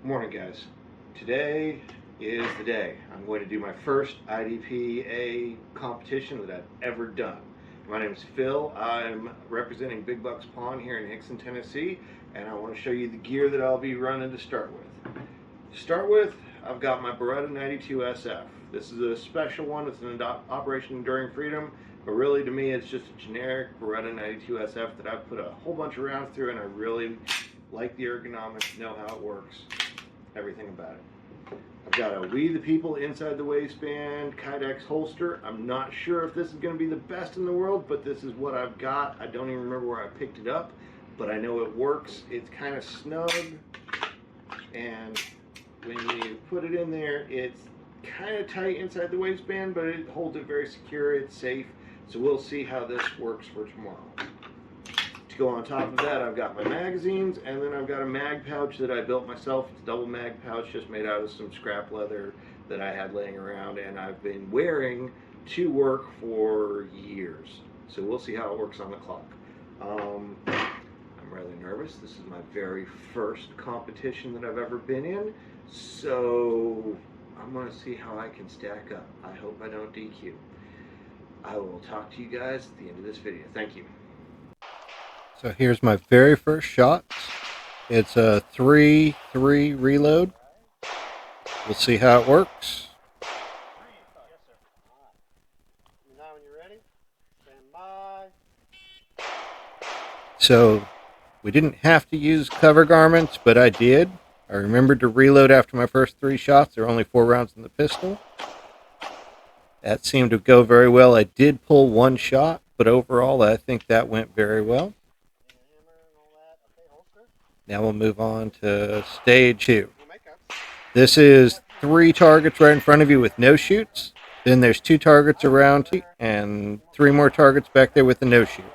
Morning, guys. Today is the day. I'm going to do my first IDPA competition that I've ever done. My name is Phil. I'm representing Big Bucks Pawn here in Hickson, Tennessee, and I want to show you the gear that I'll be running to start with. To start with, I've got my Beretta 92 SF. This is a special one. It's an Operation Enduring Freedom, but really to me it's just a generic Beretta 92 SF that I've put a whole bunch of rounds through, and I really like the ergonomics, know how it works, everything about it. I've got a We the People inside the waistband Kydex holster. I'm not sure if this is going to be the best in the world, but this is what I've got. I don't even remember where I picked it up, but I know it works. It's kind of snug, and when you put it in there, it's kind of tight inside the waistband, but it holds it very secure. It's safe, so we'll see how this works for tomorrow. To go on top of that, I've got my magazines, and then I've got a mag pouch that I built myself. It's a double mag pouch, just made out of some scrap leather that I had laying around, and I've been wearing to work for years. So we'll see how it works on the clock. I'm rather nervous. This is my very first competition that I've ever been in, so I'm going to see how I can stack up. I hope I don't DQ. I will talk to you guys at the end of this video. Thank you. So here's my very first shot. It's a 3-3 reload. We'll see how it works. Now when you're ready, stand by. So we didn't have to use cover garments, but I did. I remembered to reload after my first 3 shots. There were only 4 rounds in the pistol. That seemed to go very well. I did pull 1 shot, but overall I think that went very well. Now we'll move on to stage 2. This is 3 targets right in front of you with no shoots. Then there's 2 targets around you and 3 more targets back there with the no shoot.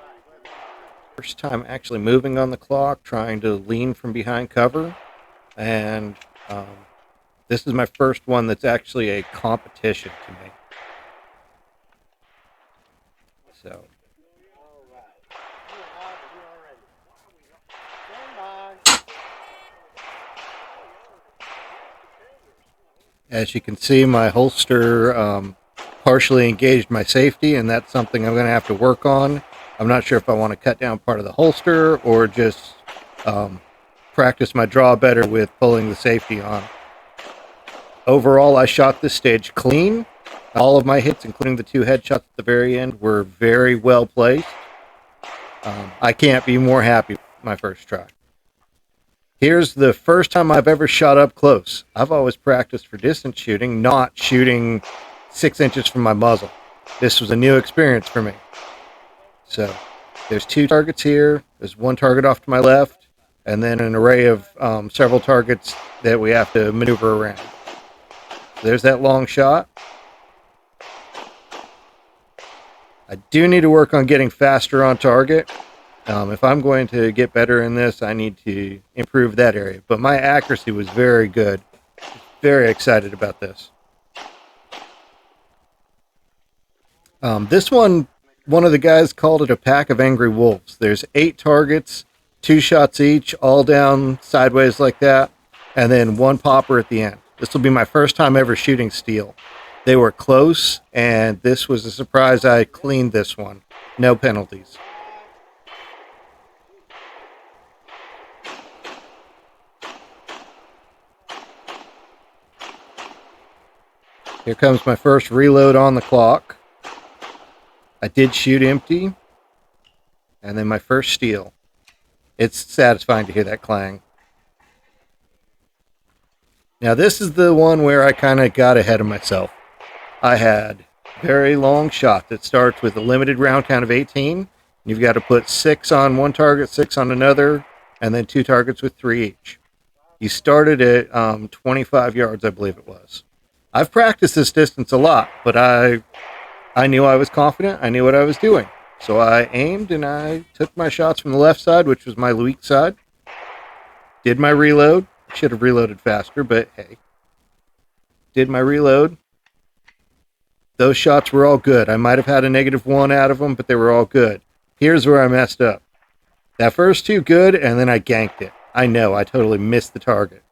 First time actually moving on the clock, trying to lean from behind cover. And this is my first one that's actually a competition to me. So. As you can see, my holster partially engaged my safety, and that's something I'm going to have to work on. I'm not sure if I want to cut down part of the holster or just practice my draw better with pulling the safety on. Overall, I shot this stage clean. All of my hits, including the 2 headshots at the very end, were very well placed. I can't be more happy with my first try. Here's the first time I've ever shot up close. I've always practiced for distance shooting, not shooting 6 inches from my muzzle. This was a new experience for me. So there's 2 targets here. There's 1 target off to my left, and then an array of several targets that we have to maneuver around. There's that long shot. I do need to work on getting faster on target. If I'm going to get better in this, I need to improve that area. But my accuracy was very good. Very excited about this. This one of the guys called it a pack of angry wolves. There's 8 targets, 2 shots each, all down sideways like that, and then 1 popper at the end. This will be my first time ever shooting steel. They were close, and this was a surprise. I cleaned this one. No penalties. Here comes my first reload on the clock. I did shoot empty. And then my first steel. It's satisfying to hear that clang. Now this is the one where I kind of got ahead of myself. I had very long shot that starts with a limited round count of 18. You've got to put 6 on one target, 6 on another, and then 2 targets with 3 each. You started at 25 yards, I believe it was. I've practiced this distance a lot, but I knew I was confident. I knew what I was doing. So I aimed and I took my shots from the left side, which was my weak side. Did my reload. Should have reloaded faster, but hey. Did my reload. Those shots were all good. I might have had a -1 out of them, but they were all good. Here's where I messed up. That first 2 good, and then I ganked it. I know, I totally missed the target.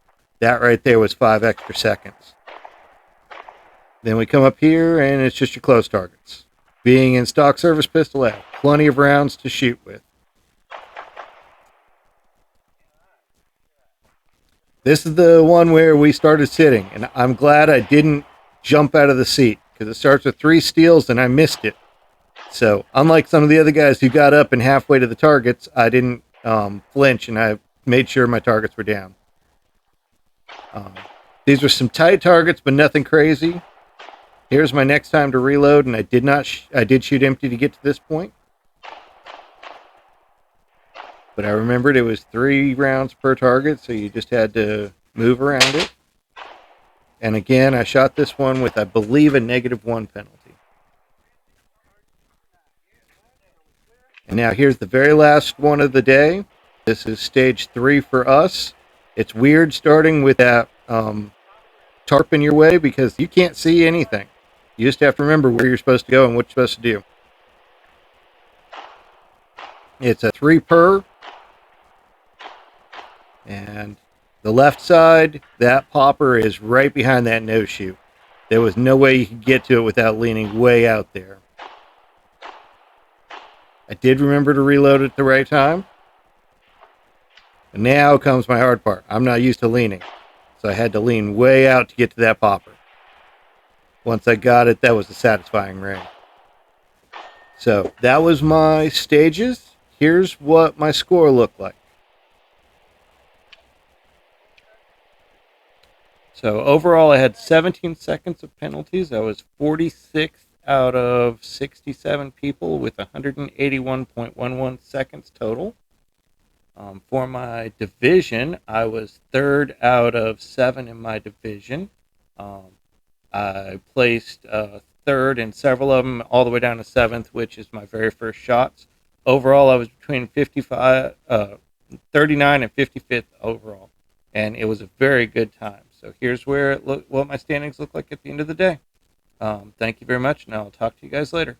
That right there was 5 extra seconds. Then we come up here, and it's just your close targets. Being in stock service pistol, I have plenty of rounds to shoot with. This is the one where we started sitting, and I'm glad I didn't jump out of the seat, because it starts with 3 steals, and I missed it. So, unlike some of the other guys who got up and halfway to the targets, I didn't flinch, and I made sure my targets were down. These were some tight targets, but nothing crazy. Here's my next time to reload, and I did shoot empty to get to this point. But I remembered it was 3 rounds per target, so you just had to move around it. And again, I shot this one with, I believe, a -1 penalty. And now here's the very last one of the day. This is stage 3 for us. It's weird starting with that tarp in your way because you can't see anything. You just have to remember where you're supposed to go and what you're supposed to do. It's a 3 per. And the left side, that popper is right behind that no shoot. There was no way you could get to it without leaning way out there. I did remember to reload at the right time. And now comes my hard part. I'm not used to leaning. So I had to lean way out to get to that popper. Once I got it, that was a satisfying range. So that was my stages. Here's what my score looked like. So overall, I had 17 seconds of penalties. I was 46th out of 67 people with 181.11 seconds total. For my division, I was 3rd out of 7 in my division. I placed 3rd in several of them, all the way down to 7th, which is my very first shots. Overall, I was between 39 and 55th overall, and it was a very good time. So here's what my standings look like at the end of the day. Thank you very much, and I'll talk to you guys later.